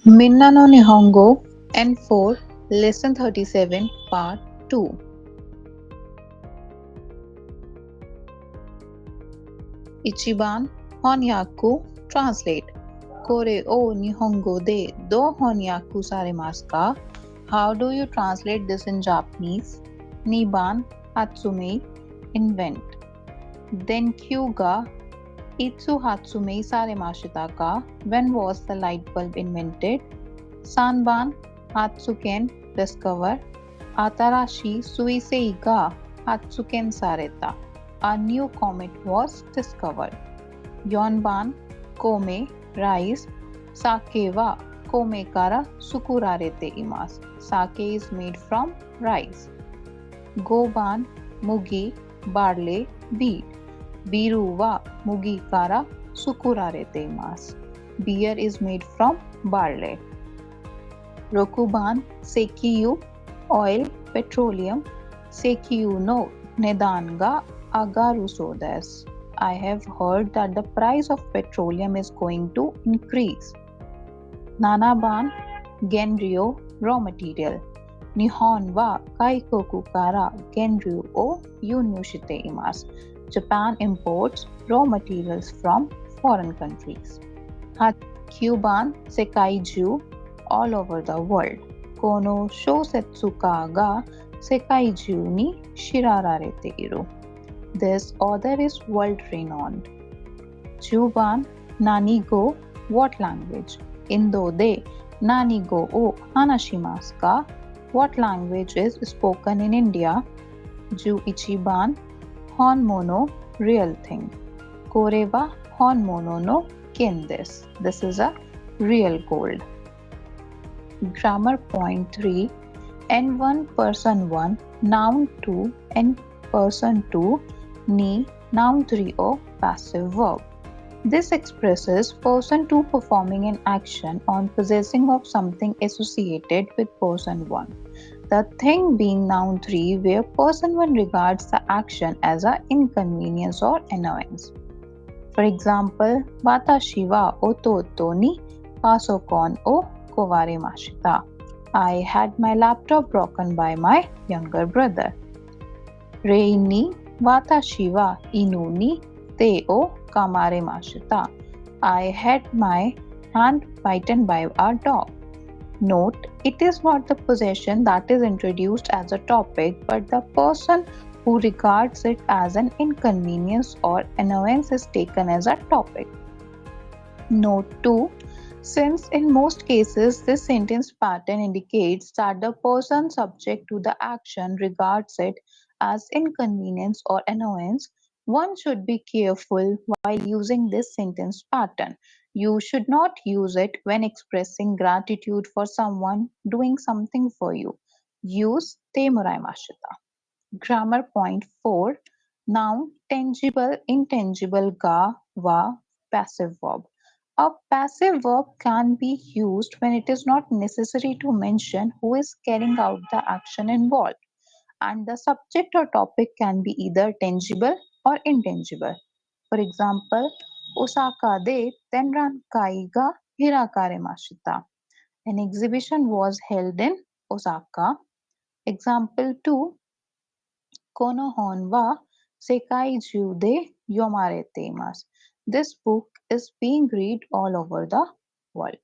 Minna no Nihongo N4 Lesson 37 Part 2 Ichiban Honyaku Translate Kore o Nihongo de do Honyaku saremasu ka? How do you translate this in Japanese? Niban Hatsume Invent Denkyu ga Itsu Hatsume saremashita ka? When was the light bulb invented? Sanban Hatsuken discover Atarashi Suisei ga Hatsuken sareta. A new comet was discovered. Yonban Kome rice Sake wa Kome kara sukurarete imasu. Sake is made from rice. Goban Mugi barley wheat. Biru wa Mugi kara sukurarete imasu. Beer is made from barley. Rokuban Sekiyu oil petroleum Sekiyu no nedan ga agaruso desu. I have heard that the price of petroleum is going to increase. Nanaban Genryo raw material Nihon wa kaikoku kara genryu o yunyū shite imasu. Japan imports raw materials from foreign countries. Kyuban Sekaiju all over the world. Kono shousetsuka ga Sekaiju ni shirararete iru. This author is world renowned. Juban Nanigo what language? Indo de Nanigo o hanashimasu ka? What language is spoken in India? Ju ichiban honmono real thing. Kore wa honmono no ken desu. This is a real gold. Grammar point 3 N1 person 1 noun 2 N person 2 ni noun 3 o passive verb. This expresses person 2 performing an action on possessing of something associated with person 1. The thing being noun 3 where person 1 regards the action as an inconvenience or annoyance. For example, watashi wa ototo ni pasokon o kowaremashita. I had my laptop broken by my younger brother. Rei ni watashi wa inu ni te o kamaremashita. I had my hand bitten by a dog. Note, it is not the possession that is introduced as a topic, but the person who regards it as an inconvenience or annoyance is taken as a topic. Note 2. Since in most cases this sentence pattern indicates that the person subject to the action regards it as inconvenience or annoyance, one should be careful while using this sentence pattern. You should not use it when expressing gratitude for someone doing something for you. Use te moraimashita. Grammar point 4 Noun tangible intangible ga wa passive verb. A passive verb can be used when it is not necessary to mention who is carrying out the action involved, and the subject or topic can be either tangible or intangible. For example, Osaka de Tenran-kai ga hirakaremashita. An exhibition was held in Osaka. Example 2 Kono hon wa sekai juu de yomarete imasu. This book is being read all over the world.